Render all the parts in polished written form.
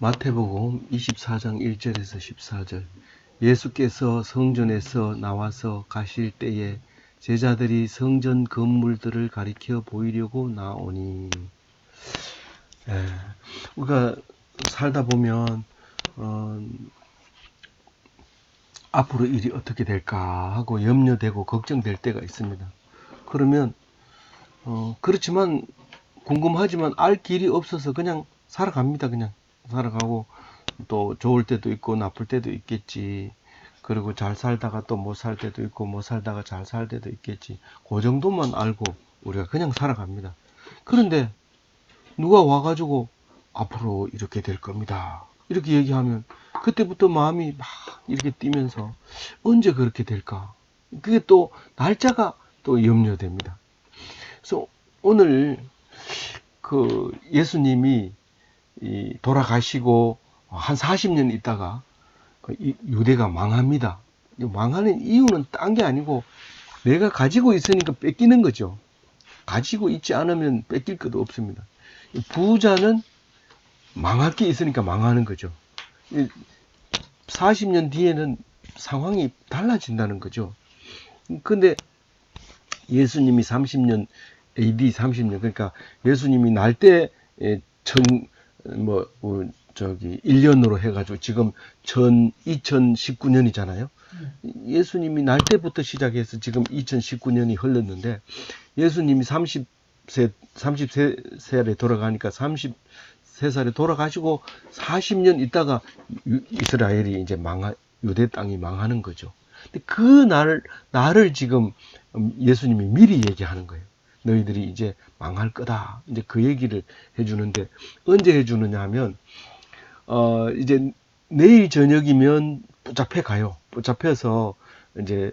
마태복음 24장 1절에서 14절. 예수께서 성전에서 나와서 가실 때에 제자들이 성전 건물들을 가리켜 보이려고 나오니. 우리가 살다 보면 앞으로 일이 어떻게 될까 하고 염려되고 걱정될 때가 있습니다. 그러면 그렇지만 궁금하지만 알 길이 없어서 그냥 살아갑니다. 그냥 살아가고, 또 좋을 때도 있고 나쁠 때도 있겠지. 그리고 잘 살다가 또 못 살 때도 있고 못 살다가 잘 살 때도 있겠지. 그 정도만 알고 우리가 그냥 살아갑니다. 그런데 누가 와가지고 앞으로 이렇게 될 겁니다, 이렇게 얘기하면 그때부터 마음이 막 이렇게 뛰면서 언제 그렇게 될까? 그게 또 날짜가 또 염려됩니다. 그래서 오늘 그 예수님이 돌아가시고 한 40년 있다가 유대가 망합니다. 망하는 이유는 딴 게 아니고 내가 가지고 있으니까 뺏기는 거죠. 가지고 있지 않으면 뺏길 것도 없습니다. 부자는 망할 게 있으니까 망하는 거죠. 40년 뒤에는 상황이 달라진다는 거죠. 근데 예수님이 30년, AD 30년, 그러니까 예수님이 날 때 1년으로 해가지고 지금 2019년이잖아요. 예수님이 날 때부터 시작해서 지금 2019년이 흘렀는데, 예수님이 33살에 돌아가니까 33살에 돌아가시고 40년 있다가 이스라엘이 이제 유대 땅이 망하는 거죠. 근데 그 날을 지금 예수님이 미리 얘기하는 거예요. 너희들이 이제 망할 거다. 이제 그 얘기를 해주는데, 언제 해주느냐 하면, 이제 내일 저녁이면 붙잡혀 가요. 붙잡혀서 이제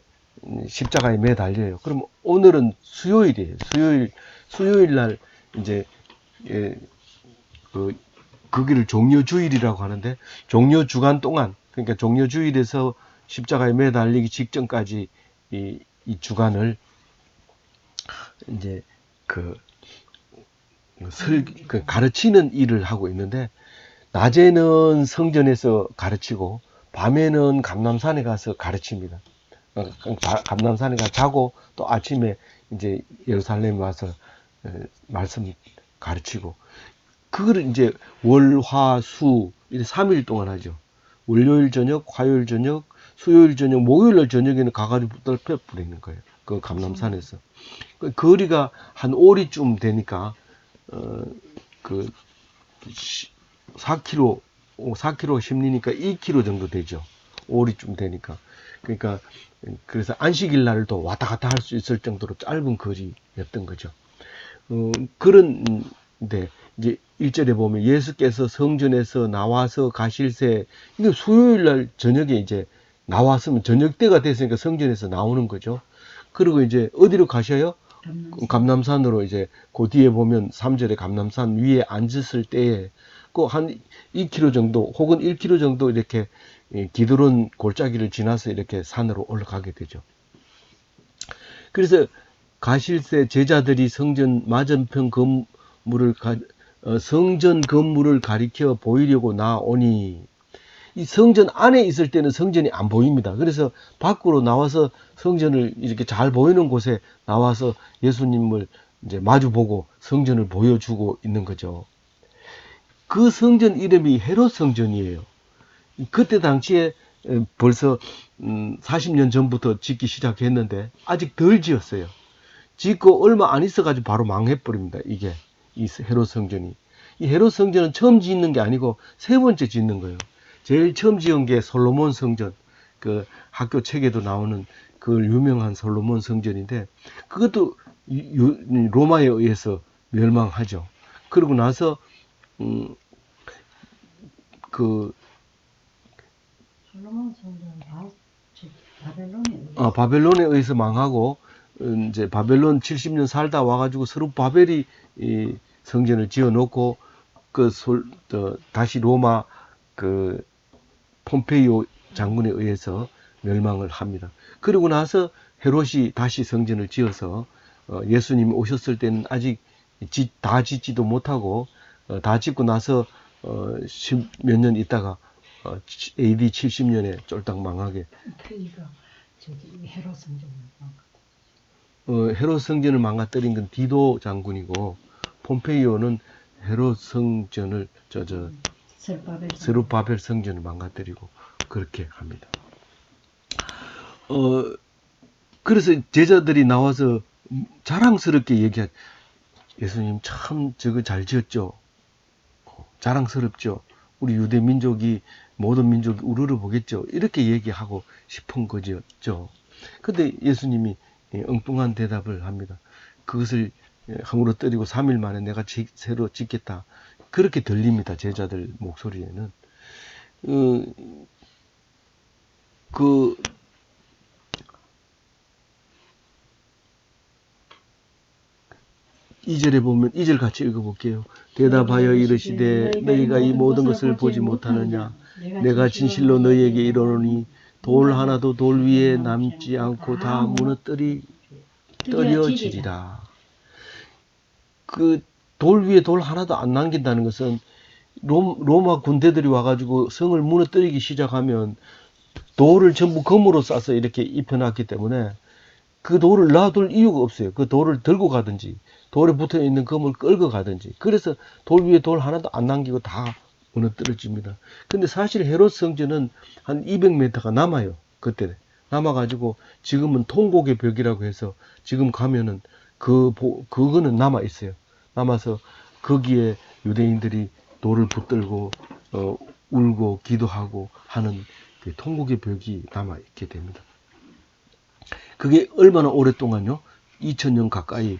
십자가에 매달려요. 그럼 오늘은 수요일이에요. 수요일 날 이제 거기를 종려주일이라고 하는데, 종려주간 동안, 그러니까 종려주일에서 십자가에 매달리기 직전까지 이 주간을 이제 가르치는 일을 하고 있는데, 낮에는 성전에서 가르치고 밤에는 감람산에 가서 가르칩니다. 감람산에 가서 자고 또 아침에 이제 예루살렘에 와서 말씀 가르치고, 그거를 이제 월, 화, 수 3일 동안 하죠. 월요일 저녁, 화요일 저녁, 수요일 저녁, 목요일 저녁에는 가가지고 뿌리는 거예요. 그 감람산에서. 거리가 한 오리쯤 되니까 4km 심리니까 2km 정도 되죠. 오리쯤 되니까. 그러니까 그래서 안식일 날도 왔다 갔다 할 수 있을 정도로 짧은 거리였던 거죠. 그런데 이제 1절에 보면 예수께서 성전에서 나와서 가실새, 이게 수요일 날 저녁에 이제 나왔으면 저녁 때가 됐으니까 성전에서 나오는 거죠. 그리고 이제 어디로 가셔요? 감람산으로. 이제 그 뒤에 보면 3절에 감람산 위에 앉았을 때에 그 한 2km 정도 혹은 1km 정도 이렇게 기드론 골짜기를 지나서 이렇게 산으로 올라가게 되죠. 그래서 가실새 제자들이 성전 맞은편 성전 건물을 가리켜 보이려고 나오니, 이 성전 안에 있을 때는 성전이 안 보입니다. 그래서 밖으로 나와서 성전을 이렇게 잘 보이는 곳에 나와서 예수님을 이제 마주보고 성전을 보여주고 있는 거죠. 그 성전 이름이 헤롯 성전이에요. 그때 당시에 벌써 40년 전부터 짓기 시작했는데 아직 덜 지었어요. 짓고 얼마 안 있어가지고 바로 망해버립니다. 이게 이 헤롯 성전이. 이 헤롯 성전은 처음 짓는 게 아니고 세 번째 짓는 거예요. 제일 처음 지은 게 솔로몬 성전, 그 학교 책에도 나오는 그 유명한 솔로몬 성전인데, 그것도 로마에 의해서 멸망하죠. 그러고 나서 솔로몬 성전은 바벨론에 의해서 망하고, 이제 바벨론 70년 살다 와가지고 스룹바벨이 이 성전을 지어놓고 다시 로마 폼페이오 장군에 의해서 멸망을 합니다. 그리고 나서 헤롯이 다시 성전을 지어서 예수님이 오셨을 때는 아직 다 짓지도 못하고, 다 짓고 나서 몇 년 있다가 AD 70년에 쫄딱 망하게. 페이가 저기 헤롯 성전을 헤롯 성전을 망가뜨린 건 디도 장군이고, 폼페이오는 헤롯 성전을 세루바벨 성전을 망가뜨리고 그렇게 합니다. 그래서 제자들이 나와서 자랑스럽게 얘기한, 예수님 참 저거 잘 지었죠. 자랑스럽죠. 우리 유대 민족이, 모든 민족이 우르르 보겠죠. 이렇게 얘기하고 싶은 거죠. 근데 예수님이 엉뚱한 대답을 합니다. 그것을 항으로 때리고 3일 만에 내가 새로 짓겠다. 그렇게 들립니다. 제자들 목소리에는. 그 2절에 보면, 2절 같이 읽어볼게요. 대답하여 이르시되 너희가 이 모든 것을 보지 못하느냐. 내가 진실로 너희에게 이르노니 돌 하나도 돌 위에 남지 않고 다 무너뜨려지리라. 그 돌 위에 돌 하나도 안 남긴다는 것은, 로마 군대들이 와가지고 성을 무너뜨리기 시작하면 돌을 전부 검으로 싸서 이렇게 입혀놨기 때문에 그 돌을 놔둘 이유가 없어요. 그 돌을 들고 가든지 돌에 붙어 있는 검을 끌고 가든지. 그래서 돌 위에 돌 하나도 안 남기고 다 무너뜨려집니다. 근데 사실 헤롯 성전은 한 200m가 남아요. 그때 남아가지고 지금은 통곡의 벽이라고 해서 지금 가면은 그거는 남아 있어요. 남아서 거기에 유대인들이 돌을 붙들고 울고 기도하고 하는 그 통곡의 벽이 남아 있게 됩니다. 그게 얼마나 오랫동안요? 2000년 가까이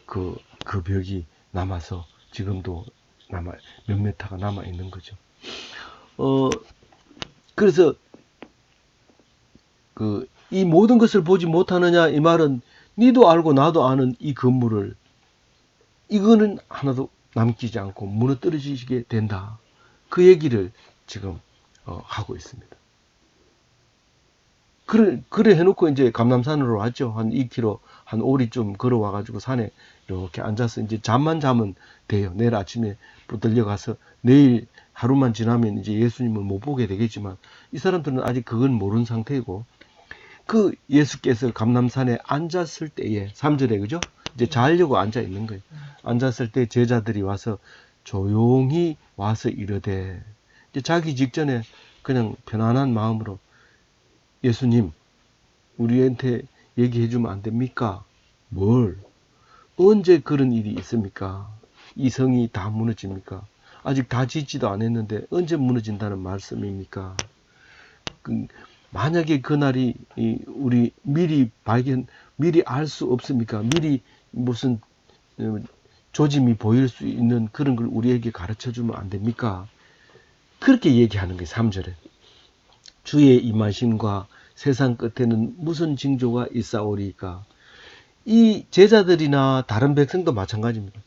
그 벽이 남아서 지금도 몇 메타가 남아 있는 거죠. 그래서 이 모든 것을 보지 못하느냐, 이 말은 니도 알고 나도 아는 이 건물을, 이거는 하나도 남기지 않고 무너뜨려지게 된다. 그 얘기를 지금 하고 있습니다. 그래 해놓고 이제 감람산으로 왔죠. 한 2km, 한 오리쯤 걸어와가지고 산에 이렇게 앉아서 이제 잠만 자면 돼요. 내일 아침에 들려가서 내일 하루만 지나면 이제 예수님을 못 보게 되겠지만, 이 사람들은 아직 그건 모르는 상태이고, 그 예수께서 감람산에 앉았을 때에 3절에 그죠? 이제 자려고 앉아 있는 거예요. 앉았을 때 제자들이 와서 조용히 와서 이르되, 이제 자기 직전에 그냥 편안한 마음으로, 예수님, 우리한테 얘기해 주면 안 됩니까? 뭘? 언제 그런 일이 있습니까? 이 성이 다 무너집니까? 아직 다 짓지도 않았는데 언제 무너진다는 말씀입니까? 만약에 그날이 우리 미리 알 수 없습니까? 미리 무슨 조짐이 보일 수 있는 그런 걸 우리에게 가르쳐 주면 안 됩니까? 그렇게 얘기하는 거예요. 3절에. 주의 임하심과 세상 끝에는 무슨 징조가 있사오리까? 이 제자들이나 다른 백성도 마찬가지입니다.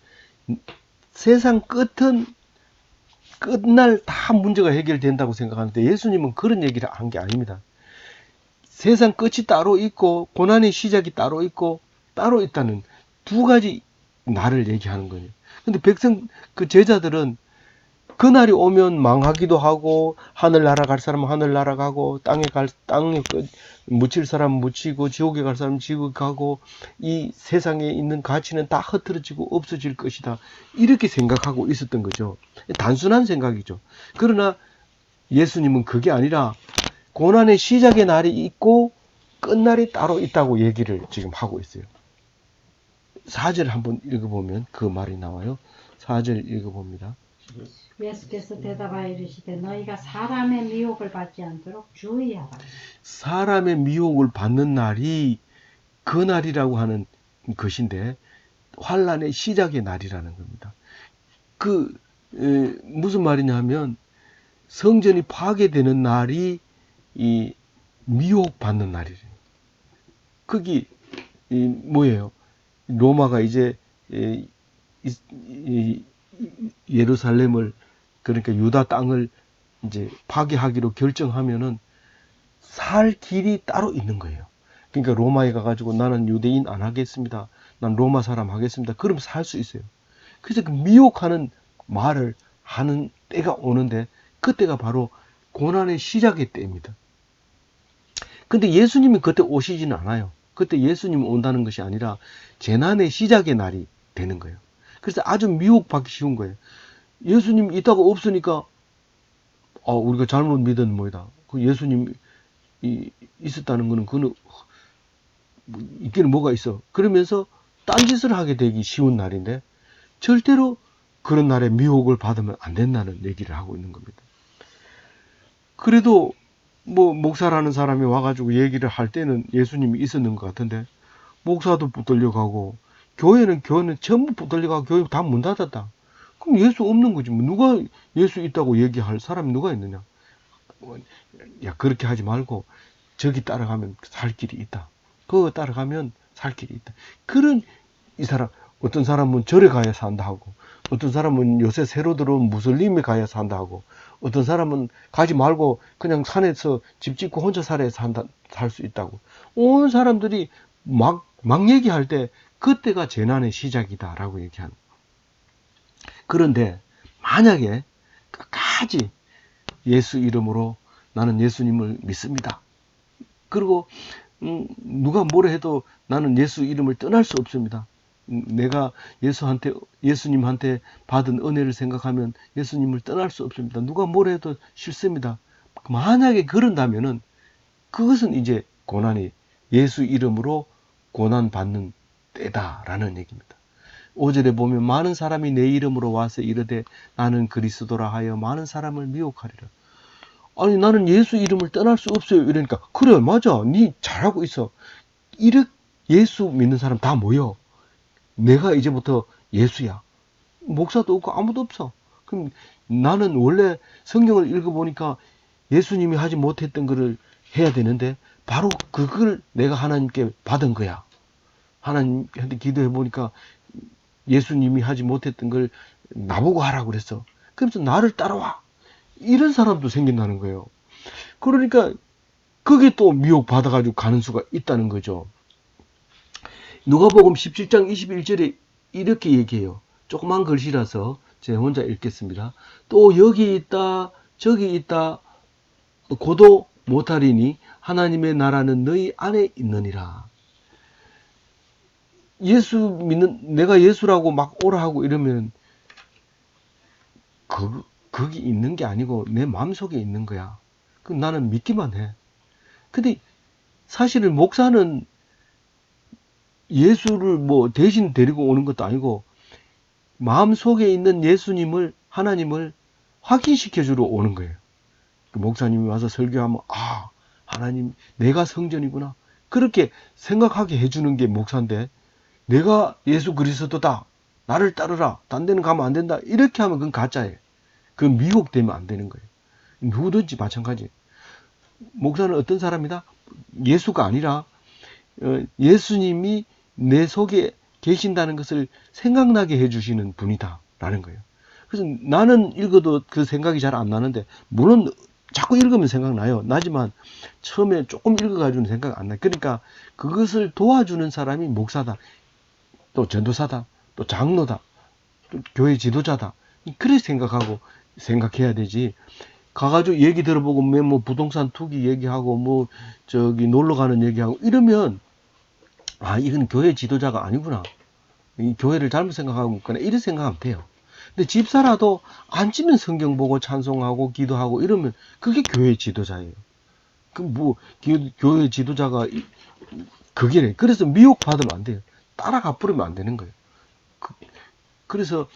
세상 끝은 끝날 다 문제가 해결된다고 생각하는데, 예수님은 그런 얘기를 한 게 아닙니다. 세상 끝이 따로 있고 고난의 시작이 따로 있고 따로 있다는 두 가지 날을 얘기하는 거예요. 근데 그 제자들은 그날이 오면 망하기도 하고, 하늘 날아갈 사람은 하늘 날아가고, 땅에 묻힐 사람은 묻히고, 지옥에 갈 사람은 지옥에 가고, 이 세상에 있는 가치는 다 흩어지고 없어질 것이다. 이렇게 생각하고 있었던 거죠. 단순한 생각이죠. 그러나 예수님은 그게 아니라 고난의 시작의 날이 있고 끝날이 따로 있다고 얘기를 지금 하고 있어요. 4절 한번 읽어보면 그 말이 나와요. 4절 읽어봅니다. 예수께서 대답하여 이르시되 너희가 사람의 미혹을 받지 않도록 주의하라. 사람의 미혹을 받는 날이 그 날이라고 하는 것인데, 환란의 시작의 날이라는 겁니다. 무슨 말이냐 하면, 성전이 파괴되는 날이 이 미혹받는 날이래요. 그게 뭐예요? 로마가 이제 예루살렘을, 그러니까 유다 땅을 이제 파괴하기로 결정하면은 살 길이 따로 있는 거예요. 그러니까 로마에 가가지고 나는 유대인 안 하겠습니다. 난 로마 사람 하겠습니다. 그러면 살 수 있어요. 그래서 그 미혹하는 말을 하는 때가 오는데 그때가 바로 고난의 시작의 때입니다. 근데 예수님이 그때 오시지는 않아요. 그때 예수님이 온다는 것이 아니라 재난의 시작의 날이 되는 거예요. 그래서 아주 미혹받기 쉬운 거예요. 예수님 있다가 없으니까 우리가 잘못 믿은 뭐이다. 그 예수님 있었다는 거는 그는 있기는 뭐가 있어. 그러면서 딴짓을 하게 되기 쉬운 날인데 절대로 그런 날에 미혹을 받으면 안 된다는 얘기를 하고 있는 겁니다. 그래도 뭐 목사라는 사람이 와가지고 얘기를 할 때는 예수님이 있었는 것 같은데 목사도 붙들려가고 교회는 전부 붙들려가고 교회 다 문 닫았다. 그럼 예수 없는 거지. 뭐 누가 예수 있다고 얘기할 사람이 누가 있느냐. 야, 그렇게 하지 말고 저기 따라가면 살 길이 있다. 그거 따라가면 살 길이 있다. 그런 이 사람, 어떤 사람은 절에 가야 산다 하고, 어떤 사람은 요새 새로 들어온 무슬림에 가야 산다 하고, 어떤 사람은 가지 말고 그냥 산에서 집 짓고 혼자 살아야 살 수 있다고. 온 사람들이 막 얘기할 때 그때가 재난의 시작이다라고 얘기하는. 그런데 만약에 끝까지 예수 이름으로 나는 예수님을 믿습니다. 그리고 누가 뭐라 해도 나는 예수 이름을 떠날 수 없습니다. 내가 예수님한테 받은 은혜를 생각하면 예수님을 떠날 수 없습니다. 누가 뭐라 해도 싫습니다. 만약에 그런다면은 그것은 이제 고난이 예수 이름으로 고난 받는 때다라는 얘기입니다. 5절에 보면 많은 사람이 내 이름으로 와서 이르되 나는 그리스도라 하여 많은 사람을 미혹하리라. 아니 나는 예수 이름을 떠날 수 없어요. 이러니까 그래 맞아. 니 잘하고 있어. 이렇게 예수 믿는 사람 다 모여. 내가 이제부터 예수야. 목사도 없고 아무도 없어. 그럼 나는 원래 성경을 읽어보니까 예수님이 하지 못했던 것을 해야 되는데 바로 그걸 내가 하나님께 받은 거야. 하나님한테 기도해보니까 예수님이 하지 못했던 걸 나보고 하라고 그랬어. 그래서 나를 따라와. 이런 사람도 생긴다는 거예요. 그러니까 그게 또 미혹받아가지고 가는 수가 있다는 거죠. 누가복음 17장 21절에 이렇게 얘기해요. 조그만 글씨라서 제가 혼자 읽겠습니다. 또 여기 있다 저기 있다 고도 못하리니 하나님의 나라는 너희 안에 있느니라. 내가 예수라고 막 오라 하고 이러면 거기 있는 게 아니고 내 마음속에 있는 거야. 그럼 나는 믿기만 해. 근데 사실은 목사는 예수를 뭐 대신 데리고 오는 것도 아니고 마음속에 있는 예수님을 하나님을 확인시켜 주러 오는 거예요. 목사님이 와서 설교하면 하나님 내가 성전이구나 그렇게 생각하게 해주는 게 목사인데 내가 예수 그리스도다 나를 따르라 딴 데는 가면 안 된다 이렇게 하면 그건 가짜예요. 그건 미혹되면 안 되는 거예요. 누구든지 마찬가지. 목사는 어떤 사람이다? 예수가 아니라 예수님이 내 속에 계신다는 것을 생각나게 해주시는 분이다 라는 거예요. 그래서 나는 읽어도 그 생각이 잘 안 나는데 물론 자꾸 읽으면 생각나요. 나지만 처음에 조금 읽어가지고는 생각 안 나요. 그러니까 그것을 도와주는 사람이 목사다. 또 전도사다. 또 장로다. 또 교회 지도자다. 그렇게 생각해야 되지. 가가지고 얘기 들어보고 뭐 부동산 투기 얘기하고 뭐 저기 놀러 가는 얘기하고 이러면 이건 교회 지도자가 아니구나. 이 교회를 잘못 생각하고 있구나. 이런 생각하면 돼요. 근데 집사라도 앉으면 성경 보고 찬송하고 기도하고 이러면 그게 교회 지도자예요. 교회 지도자가 그게 그래서 미혹받으면 안 돼요. 따라가 버리면 안 되는 거예요. 그래서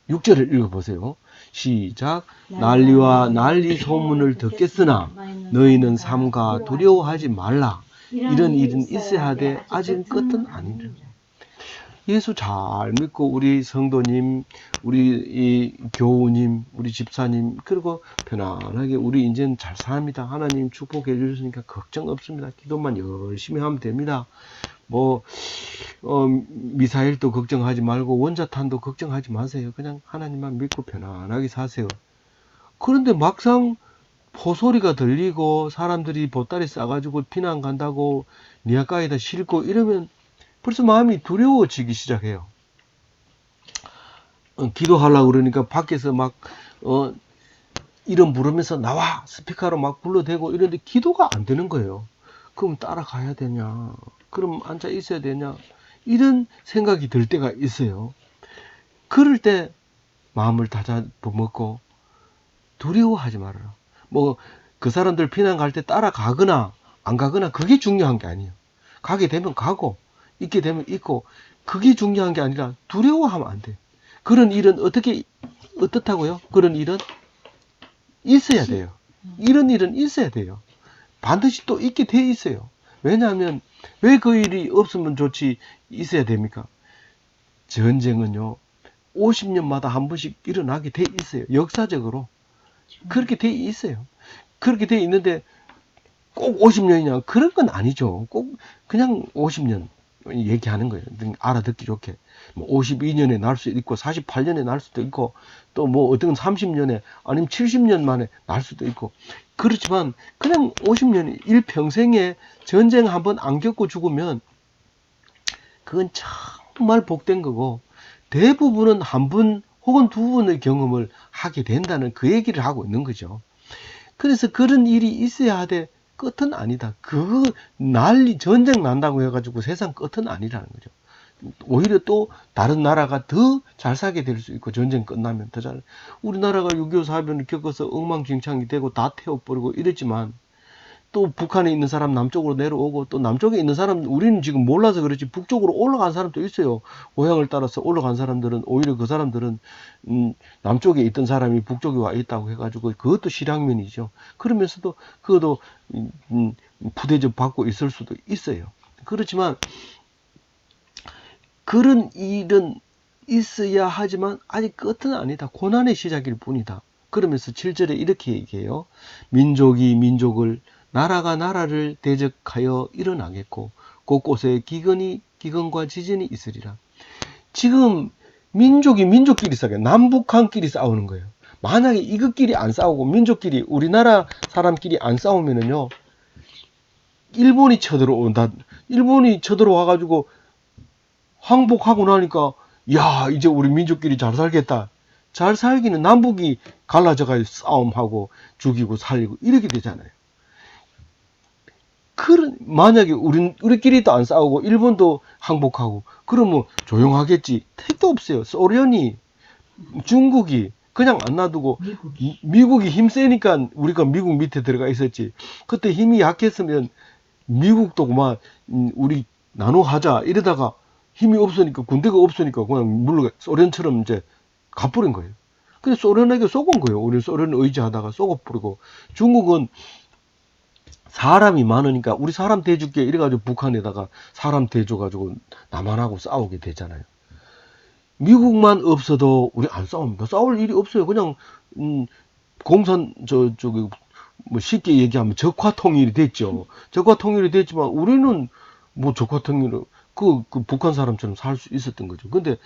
6절을 읽어보세요. 시작. 난리와 난리 소문을 듣겠으나 너희는 삼가 두려워하지 말라. 이런 일은 있어야 하되 아직은 끝은 아니라. 예수 잘 믿고 우리 성도님, 우리 이 교우님, 우리 집사님 그리고 편안하게 우리 이제는 잘 삽니다. 하나님 축복해 주시니까 걱정 없습니다. 기도만 열심히 하면 됩니다. 미사일도 걱정하지 말고 원자탄도 걱정하지 마세요. 그냥 하나님만 믿고 편안하게 사세요. 그런데 막상 포소리가 들리고 사람들이 보따리 싸가지고 피난 간다고 니아가에다 싣고 이러면 벌써 마음이 두려워지기 시작해요. 기도하려고 그러니까 밖에서 막 이름 부르면서 나와 스피커로 막 불러대고 이런데 기도가 안 되는 거예요. 그럼 따라가야 되냐? 그럼 앉아 있어야 되냐? 이런 생각이 들 때가 있어요. 그럴 때 마음을 다잡아먹고 두려워하지 말아라. 뭐 그 사람들 피난 갈 때 따라가거나 안 가거나 그게 중요한 게 아니에요. 가게 되면 가고 있게 되면 있고 그게 중요한 게 아니라 두려워하면 안 돼. 그런 일은 어떻다고요? 그런 일은 있어야 돼요. 이런 일은 있어야 돼요. 반드시 또 있게 돼 있어요. 왜냐하면 왜 그 일이 없으면 좋지 있어야 됩니까? 전쟁은요 50년마다 한 번씩 일어나게 돼 있어요. 역사적으로 그렇게 돼 있어요. 그렇게 돼 있는데 꼭 50년이냐 그런 건 아니죠. 꼭 그냥 50년 얘기하는 거예요. 알아듣기 좋게. 뭐 52년에 날 수도 있고 48년에 날 수도 있고 또 뭐 어떤 건 30년에 아니면 70년 만에 날 수도 있고 그렇지만 그냥 50년 일평생에 전쟁 한번 안 겪고 죽으면 그건 정말 복된 거고 대부분은 한 번 혹은 두 번의 경험을 하게 된다는 그 얘기를 하고 있는 거죠. 그래서 그런 일이 있어야 하되 끝은 아니다. 그 난리 전쟁 난다고 해가지고 세상 끝은 아니라는 거죠. 오히려 또 다른 나라가 더 잘 살게 될 수 있고 전쟁 끝나면 더 잘. 우리나라가 6.25 사변을 겪어서 엉망진창이 되고 다 태워버리고 이랬지만 또 북한에 있는 사람 남쪽으로 내려오고 또 남쪽에 있는 사람 우리는 지금 몰라서 그렇지 북쪽으로 올라간 사람도 있어요. 고향을 따라서 올라간 사람들은 오히려 그 사람들은 남쪽에 있던 사람이 북쪽에 와 있다고 해가지고 그것도 실향민이죠. 그러면서도 그것도 부대접 받고 있을 수도 있어요. 그렇지만 그런 일은 있어야 하지만 아직 끝은 아니다. 고난의 시작일 뿐이다. 그러면서 7절에 이렇게 얘기해요. 민족이 민족을 나라가 나라를 대적하여 일어나겠고 곳곳에 기근과 지진이 있으리라. 지금 민족이 민족끼리 싸워요. 남북한끼리 싸우는 거예요. 만약에 이것끼리 안 싸우고 민족끼리 우리나라 사람끼리 안 싸우면은요 일본이 쳐들어온다. 일본이 쳐들어와가지고 항복하고 나니까 야 이제 우리 민족끼리 잘 살겠다. 잘 살기는 남북이 갈라져가지고 싸움하고 죽이고 살리고 이렇게 되잖아요. 만약에 우리끼리도 안 싸우고 일본도 항복하고 그러면 조용하겠지. 택도 없어요. 소련이 중국이 그냥 안 놔두고 미국이 힘 세니까 우리가 미국 밑에 들어가 있었지. 그때 힘이 약했으면 미국도 그만 우리 나눠하자 이러다가 힘이 없으니까 군대가 없으니까 그냥 물러가 소련처럼 이제 가버린 거예요. 근데 소련에게 속은 거예요. 우리 소련 의지하다가 속아버리고 중국은 사람이 많으니까 우리 사람 대줄게 이래가지고 북한에다가 사람 대줘가지고 남한하고 싸우게 되잖아요. 미국만 없어도 우리 안 싸웁니다. 싸울 일이 없어요. 그냥 저기 뭐 쉽게 얘기하면 적화 통일이 됐죠. 적화 통일이 됐지만 우리는 뭐 적화 통일을 그 북한 사람처럼 살 수 있었던 거죠. 근데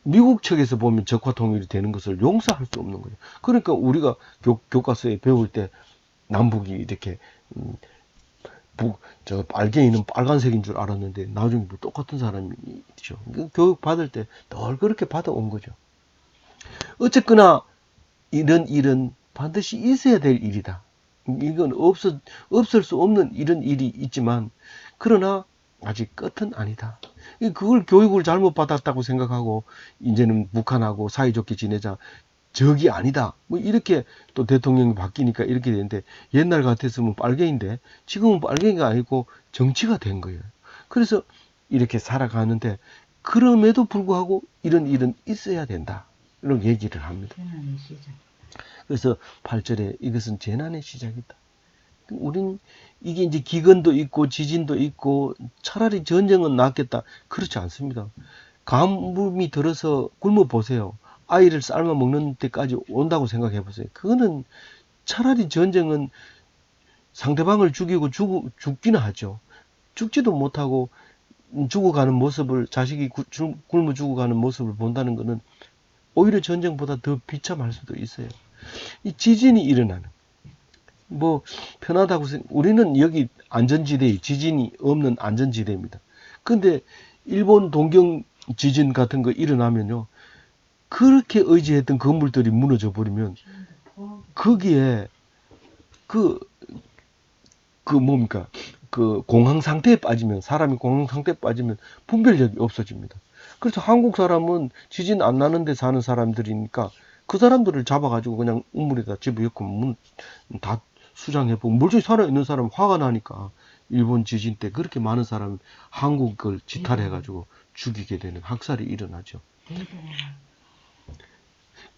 미국 측에서 보면 적화 통일이 되는 것을 용서할 수 없는 거죠. 그러니까 우리가 교과서에 배울 때 남북이 이렇게 저 빨갱이는 빨간색인 줄 알았는데 나중에 뭐 똑같은 사람이죠. 교육 받을 때 늘 그렇게 받아온 거죠. 어쨌거나 이런 일은 반드시 있어야 될 일이다. 이건 없을 수 없는 이런 일이 있지만 그러나 아직 끝은 아니다. 그걸 교육을 잘못 받았다고 생각하고 이제는 북한하고 사이좋게 지내자. 적이 아니다. 뭐 이렇게 또 대통령이 바뀌니까 이렇게 되는데 옛날 같았으면 빨갱인데 지금은 빨갱이가 아니고 정치가 된 거예요. 그래서 이렇게 살아가는데 그럼에도 불구하고 이런 일은 있어야 된다. 이런 얘기를 합니다. 그래서 8절에 이것은 재난의 시작이다. 우린 이게 이제 기근도 있고 지진도 있고 차라리 전쟁은 낫겠다. 그렇지 않습니다. 가뭄이 들어서 굶어 보세요. 아이를 삶아 먹는 데까지 온다고 생각해 보세요. 그거는 차라리 전쟁은 상대방을 죽이고 죽기는 하죠. 죽지도 못하고 죽어가는 모습을 자식이 굶어 죽어가는 모습을 본다는 것은 오히려 전쟁보다 더 비참할 수도 있어요. 이 지진이 일어나는 뭐 편하다고 우리는 여기 안전지대 지진이 없는 안전지대입니다. 근데 일본 동경 지진 같은 거 일어나면요 그렇게 의지했던 건물들이 무너져 버리면 거기에 그 뭡니까? 그 공황 상태에 빠지면, 사람이 공황 상태에 빠지면 분별력이 없어집니다. 그래서 한국 사람은 지진 안 나는 데 사는 사람들이니까 그 사람들을 잡아가지고 그냥 우물에다 집어넣고 문 다 수장해보고, 멀쩡히 살아있는 사람 화가 나니까 일본 지진 때 그렇게 많은 사람 한국을 지탈해가지고 죽이게 되는 학살이 일어나죠.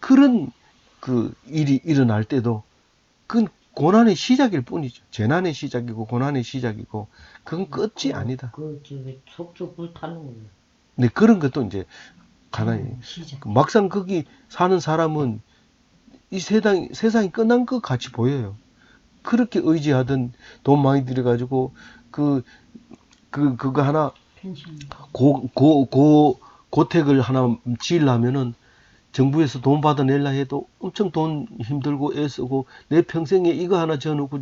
그런 그 일이 일어날 때도 그건 고난의 시작일 뿐이죠. 재난의 시작이고 고난의 시작이고 그건 끝이 아니다. 저기 속초 불타는 거. 근데 그런 것도 이제 하나의 시작. 막상 거기 사는 사람은 이 세상이 끝난 것 같이 보여요. 그렇게 의지하던 돈 많이 들여가지고 그거 하나 펜션. 고택을 하나 지으려면은 정부에서 돈 받아낼라 해도 엄청 돈 힘들고 애쓰고 내 평생에 이거 하나 지어놓고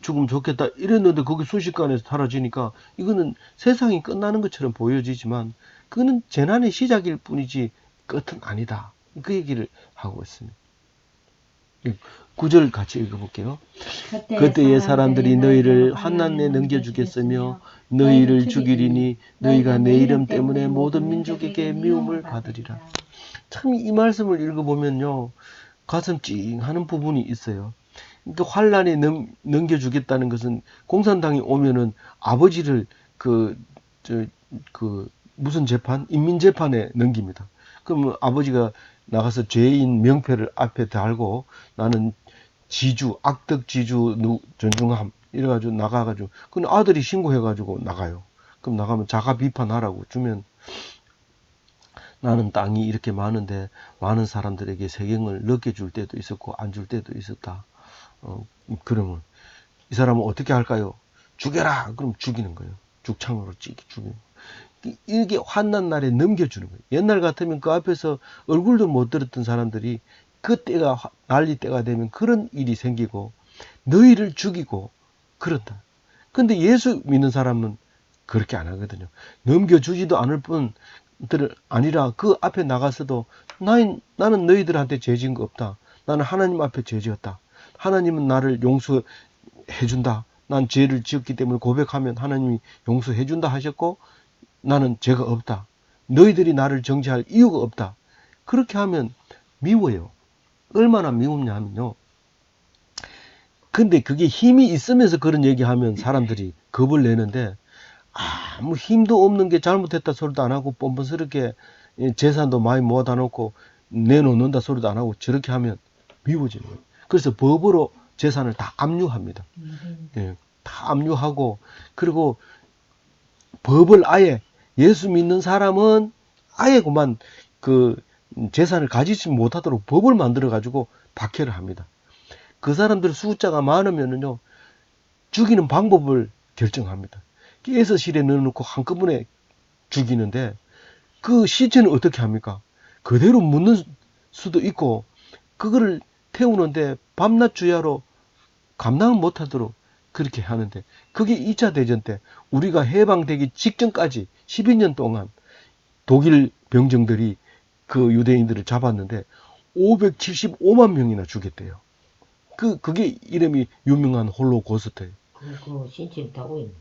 죽으면 좋겠다 이랬는데 그게 순식간에 사라지니까 이거는 세상이 끝나는 것처럼 보여지지만 그거는 재난의 시작일 뿐이지 끝은 아니다. 그 얘기를 하고 있습니다. 9절 같이 읽어볼게요. 그때의 사람들이 너희를 환난에 넘겨주겠으며 너희를 죽이리니 너희가 내 이름 때문에 모든 민족에게 미움을 받으리라. 참 이 말씀을 읽어보면요 가슴 찡하는 부분이 있어요. 그러니까 환난에 넘겨주겠다는 것은 공산당이 오면은 아버지를 무슨 재판? 인민재판에 넘깁니다. 그러면 아버지가 나가서 죄인 명패를 앞에 달고 나는 지주, 악덕 지주 전중함 이래가지고 나가가지고 그럼 아들이 신고해가지고 나가요. 그럼 나가면 자가 비판하라고 주면 나는 땅이 이렇게 많은데 많은 사람들에게 세경을 넘겨줄 때도 있었고 안 줄 때도 있었다. 그러면 이 사람은 어떻게 할까요? 죽여라! 그럼 죽이는 거예요. 죽창으로 죽이는 거예요. 이게 환난 날에 넘겨주는 거예요. 옛날 같으면 그 앞에서 얼굴도 못 들었던 사람들이 그 때가 난리 때가 되면 그런 일이 생기고 너희를 죽이고 그런다. 근데 예수 믿는 사람은 그렇게 안 하거든요. 넘겨주지도 않을 뿐 아니라 그 앞에 나가서도 나는 너희들한테 죄 지은 거 없다. 나는 하나님 앞에 죄 지었다. 하나님은 나를 용서해준다. 난 죄를 지었기 때문에 고백하면 하나님이 용서해준다 하셨고 나는 죄가 없다. 너희들이 나를 정죄할 이유가 없다. 그렇게 하면 미워요. 얼마나 미웠냐 하면요. 근데 그게 힘이 있으면서 그런 얘기하면 사람들이 겁을 내는데 아무 힘도 없는 게 잘못했다 소리도 안 하고 뻔뻔스럽게 재산도 많이 모아다 놓고 내놓는다 소리도 안 하고 저렇게 하면 미워지는 거예요. 그래서 법으로 재산을 다 압류합니다. 예, 다 압류하고 그리고 법을 아예 예수 믿는 사람은 아예 그만 그 재산을 가지지 못하도록 법을 만들어 가지고 박해를 합니다. 그 사람들 숫자가 많으면은요 죽이는 방법을 결정합니다. 깨서실에 넣어놓고 한꺼번에 죽이는데 그 시체는 어떻게 합니까? 그대로 묻는 수도 있고 그거를 태우는데 밤낮 주야로 감당을 못하도록 그렇게 하는데 그게 2차 대전 때 우리가 해방되기 직전까지 12년 동안 독일 병정들이 그 유대인들을 잡았는데 575만 명이나 죽였대요. 그게 이름이 유명한 홀로코스트예요. 그 신체를 타고 있는.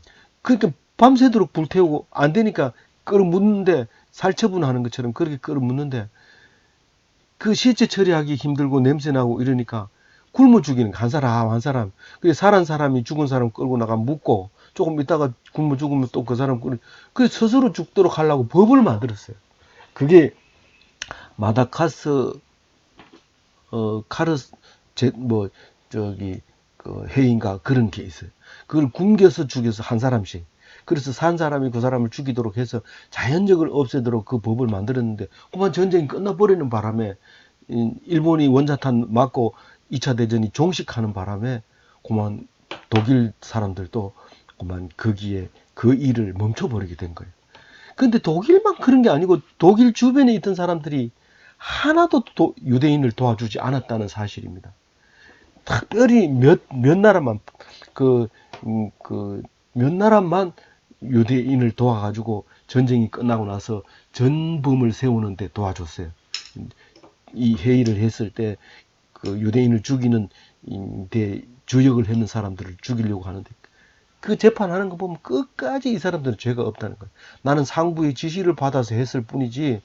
그러니까 밤새도록 불태우고 안 되니까 끌어묻는데 살처분하는 것처럼 그렇게 끌어묻는데 그 시체 처리하기 힘들고 냄새나고 이러니까 굶어 죽이는 한 사람 한 사람. 그래 살은 사람이 죽은 사람 끌고 나가 묻고 조금 있다가 굶어 죽으면 또 그 사람 끌고 그 스스로 죽도록 하려고 법을 만들었어요. 그게 마다카스 카르스 해인가 그런 게 있어요. 그걸 굶겨서 죽여서 한 사람씩. 그래서 산 사람이 그 사람을 죽이도록 해서 자연적으로 없애도록 그 법을 만들었는데 그만 전쟁이 끝나버리는 바람에 일본이 원자탄 맞고 2차 대전이 종식하는 바람에 그만 독일 사람들도 그만 거기에 그 일을 멈춰버리게 된 거예요. 근데 독일만 그런 게 아니고 독일 주변에 있던 사람들이 하나도 유대인을 도와주지 않았다는 사실입니다. 특별히 몇 나라만 몇 나라만 유대인을 도와가지고 전쟁이 끝나고 나서 전범을 세우는데 도와줬어요. 이 회의를 했을 때 그 유대인을 죽이는 데 주역을 했는 사람들을 죽이려고 하는데 그 재판하는 거 보면 끝까지 이 사람들은 죄가 없다는 거예요. 나는 상부의 지시를 받아서 했을 뿐이지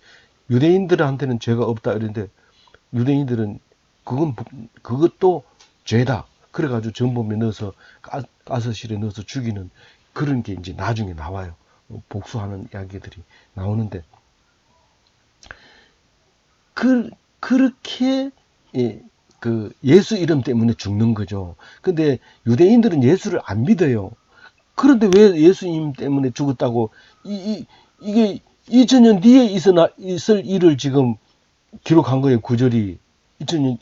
유대인들한테는 죄가 없다 이랬는데 유대인들은 그것도 죄다. 그래가지고 전범에 넣어서 가스실에 넣어서 죽이는 그런 게 이제 나중에 나와요. 복수하는 이야기들이 나오는데 그렇게 그 예수 이름 때문에 죽는 거죠. 근데 유대인들은 예수를 안 믿어요. 그런데 왜 예수님 때문에 죽었다고 이게 2000년 뒤에 있을 일을 지금 기록한 거예요. 구절이 2000년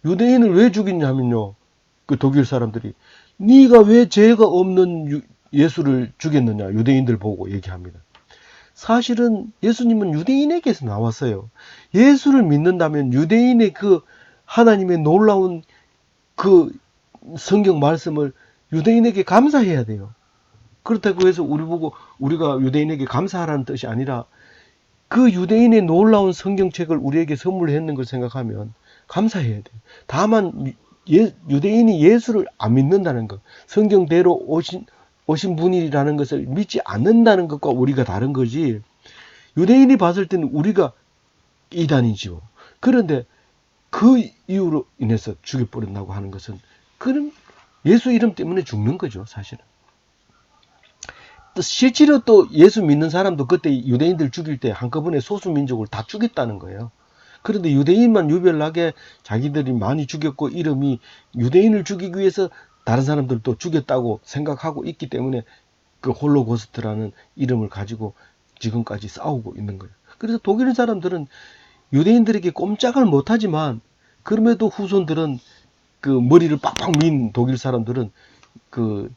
유대인을 왜 죽였냐면요. 그 독일 사람들이 네가 왜 죄가 없는 예수를 죽였느냐 유대인들 보고 얘기합니다. 사실은 예수님은 유대인에게서 나왔어요. 예수를 믿는다면 유대인의 그 하나님의 놀라운 그 성경 말씀을 유대인에게 감사해야 돼요. 그렇다고 해서 우리 보고 우리가 유대인에게 감사하라는 뜻이 아니라 그 유대인의 놀라운 성경책을 우리에게 선물했는 걸 생각하면 감사해야 돼요. 다만 유대인이 예수를 안 믿는다는 것, 성경대로 오신 분이라는 것을 믿지 않는다는 것과 우리가 다른 거지. 유대인이 봤을 때는 우리가 이단이지요. 그런데 그 이유로 인해서 죽여버린다고 하는 것은 그럼 예수 이름 때문에 죽는 거죠, 사실은. 또 실제로 또 예수 믿는 사람도 그때 유대인들 죽일 때 한꺼번에 소수민족을 다 죽였다는 거예요. 그런데 유대인만 유별나게 자기들이 많이 죽였고 이름이 유대인을 죽이기 위해서 다른 사람들도 죽였다고 생각하고 있기 때문에 그 홀로코스트라는 이름을 가지고 지금까지 싸우고 있는 거예요. 그래서 독일 사람들은 유대인들에게 꼼짝을 못하지만 그럼에도 후손들은 그 머리를 빡빡 민 독일 사람들은 그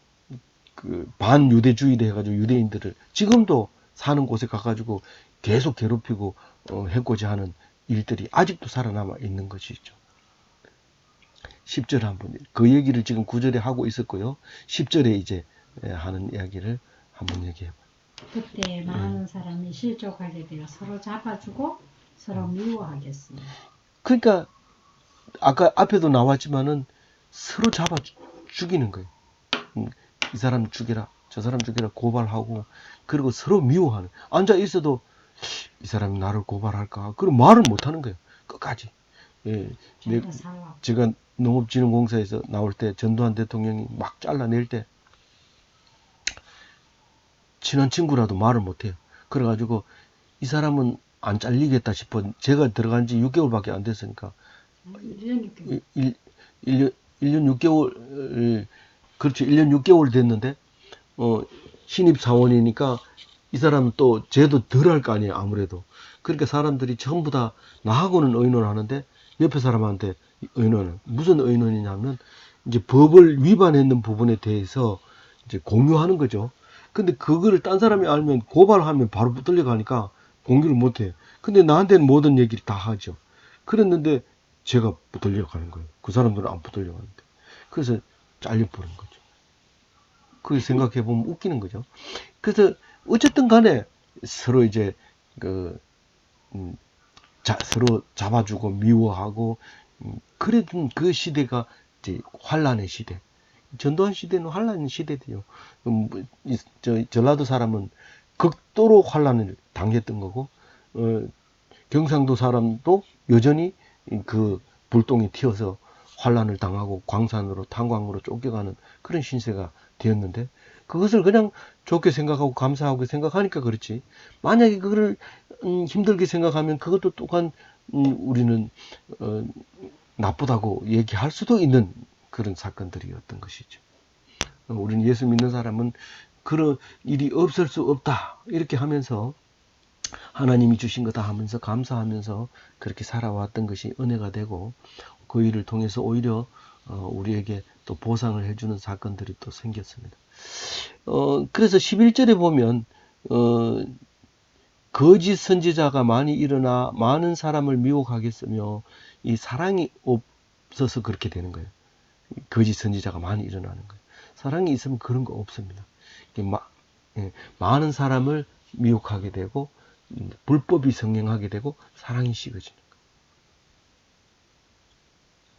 반유대주의를 해가지고 유대인들을 지금도 사는 곳에 가가지고 계속 괴롭히고 해코지 하는 일들이 아직도 살아남아 있는 것이죠. 10절 한번 그 얘기를 지금 9절에 하고 있었고요. 10절에 이제 하는 이야기를 한번 얘기해봐요. 그때 많은 사람이 실족하게 되어 서로 잡아주고 서로 미워하겠습니다. 그러니까 아까 앞에도 나왔지만은 서로 잡아 죽이는 거예요. 이 사람 죽여라, 저 사람 죽여라 고발하고 그리고 서로 미워하는. 앉아 있어도 이 사람이 나를 고발할까? 그럼 말을 못하는 거예요. 끝까지. 예, 제가 농업진흥공사에서 나올 때 전두환 대통령이 막 잘라낼 때 친한 친구라도 말을 못해요. 그래가지고 이 사람은 안 잘리겠다 싶어. 제가 들어간 지 6개월밖에 안 됐으니까 1년 6개월. 1년 6개월 그렇죠. 1년 6개월 됐는데 신입 사원이니까 이 사람은 또 죄도 덜 할 거 아니에요. 아무래도. 그러니까 사람들이 전부 다 나하고는 의논하는데 옆에 사람한테 의논은 무슨 의논이냐면 이제 법을 위반했는 부분에 대해서 이제 공유하는 거죠. 근데 그거를 딴 사람이 알면 고발하면 바로 붙들려 가니까 공유를 못 해요. 근데 나한테는 모든 얘기를 다 하죠. 그랬는데 제가 붙들려 가는 거예요. 그 사람들은 안 붙들려 가는데. 그래서 잘려버린 거죠. 그걸 생각해 보면 웃기는 거죠. 그래서 어쨌든 간에 서로 이제 서로 잡아주고 미워하고 그랬던 그 시대가 이제 환란의 시대. 전두환 시대는 환란의 시대대요. 전라도 사람은 극도로 환란을 당했던 거고 경상도 사람도 여전히 그 불똥이 튀어서 환란을 당하고 광산으로 탄광으로 쫓겨가는 그런 신세가 되었는데 그것을 그냥 좋게 생각하고 감사하고 생각하니까 그렇지. 만약에 그거를 힘들게 생각하면 그것도 또한 우리는 나쁘다고 얘기할 수도 있는 그런 사건들이었던 것이죠. 우리는 예수 믿는 사람은 그런 일이 없을 수 없다 이렇게 하면서 하나님이 주신 거다 하면서 감사하면서 그렇게 살아왔던 것이 은혜가 되고 그 일을 통해서 오히려 우리에게 또 보상을 해주는 사건들이 또 생겼습니다. 그래서 11절에 보면 거짓 선지자가 많이 일어나 많은 사람을 미혹하겠으며 이 사랑이 없어서 그렇게 되는 거예요. 거짓 선지자가 많이 일어나는 거예요. 사랑이 있으면 그런 거 없습니다. 많은 사람을 미혹하게 되고 불법이 성행하게 되고 사랑이 식어지는 거예요.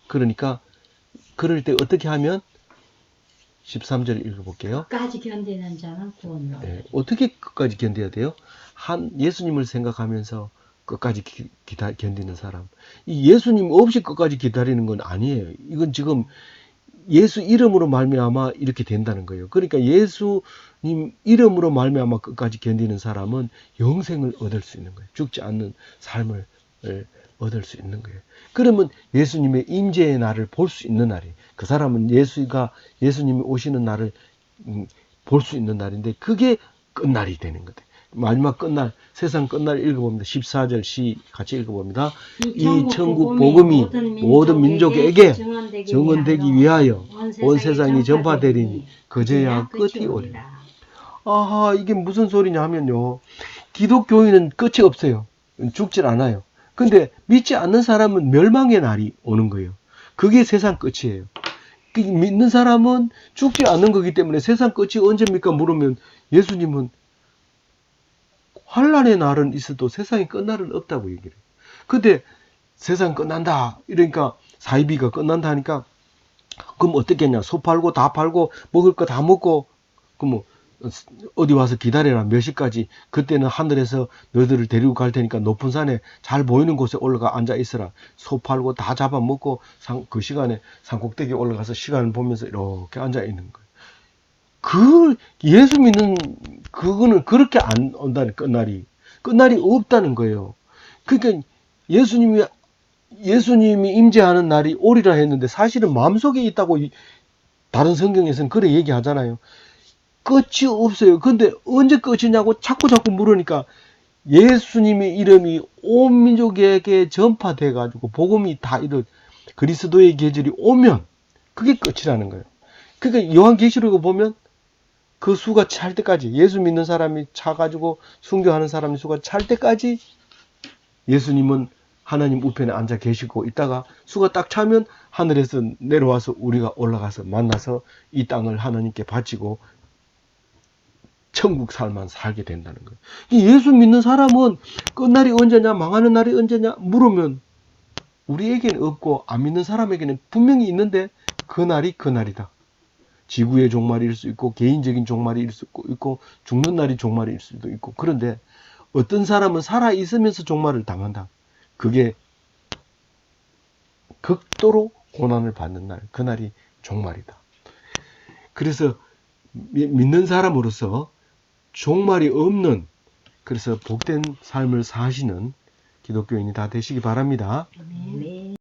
그러니까 그럴 때 어떻게 하면 13절 읽어볼게요. 끝까지 견디는 자는 구원을 얻으리라. 네, 어떻게 끝까지 견뎌야 돼요? 예수님을 생각하면서 끝까지 견디는 사람. 이 예수님 없이 끝까지 기다리는 건 아니에요. 이건 지금 예수 이름으로 말미암아 이렇게 된다는 거예요. 그러니까 예수님 이름으로 말미암아 끝까지 견디는 사람은 영생을 얻을 수 있는 거예요. 죽지 않는 삶을 얻을 수 있는 거예요. 그러면 예수님의 임재의 날을 볼 수 있는 날이에요. 그 사람은 예수님이 오시는 날을 볼 수 있는 날인데 그게 끝날이 되는 거예요. 마지막 끝날, 세상 끝날 읽어봅니다. 14절 같이 읽어봅니다. 이 천국 복음이 모든 민족에게 증언되기 위하여 온 세상이 전파되리니 그제야 끝이 오리라. 아하, 이게 무슨 소리냐 하면요. 기독교인은 끝이 없어요. 죽질 않아요. 근데 믿지 않는 사람은 멸망의 날이 오는 거예요. 그게 세상 끝이에요. 믿는 사람은 죽지 않는 거기 때문에 세상 끝이 언제입니까? 물으면 예수님은 환란의 날은 있어도 세상이 끝날은 없다고 얘기를 해요. 근데 세상 끝난다. 이러니까 사이비가 끝난다 하니까 그럼 어떻게 했냐? 소 팔고 다 팔고 먹을 거 다 먹고 그럼 어디 와서 기다려라. 몇 시까지. 그때는 하늘에서 너희들을 데리고 갈 테니까 높은 산에 잘 보이는 곳에 올라가 앉아 있어라. 소 팔고 다 잡아먹고 그 시간에 산꼭대기에 올라가서 시간을 보면서 이렇게 앉아 있는 거예요. 예수 믿는 그거는 그렇게 안 온다는 끝날이 없다는 거예요. 그러니까 예수님이 임재하는 날이 오리라 했는데 사실은 마음속에 있다고 다른 성경에서는 그래 얘기하잖아요. 끝이 없어요. 근데 언제 끝이냐고 자꾸 물으니까 예수님의 이름이 온 민족에게 전파돼 가지고 복음이 다 그리스도의 계절이 오면 그게 끝이라는 거예요. 그러니까 요한계시록을 보면 그 수가 찰 때까지 예수 믿는 사람이 차가지고 순교하는 사람의 수가 찰 때까지 예수님은 하나님 우편에 앉아 계시고 있다가 수가 딱 차면 하늘에서 내려와서 우리가 올라가서 만나서 이 땅을 하나님께 바치고 천국 삶만 살게 된다는 거예요. 예수 믿는 사람은 끝날이 언제냐 망하는 날이 언제냐 물으면 우리에게는 없고 안 믿는 사람에게는 분명히 있는데 그날이 그날이다. 지구의 종말일 수 있고 개인적인 종말일 수 있고 죽는 날이 종말일 수도 있고 그런데 어떤 사람은 살아 있으면서 종말을 당한다. 그게 극도로 고난을 받는 날, 그날이 종말이다. 그래서 믿는 사람으로서 종말이 없는 그래서 복된 삶을 사시는 기독교인이 다 되시기 바랍니다. 네.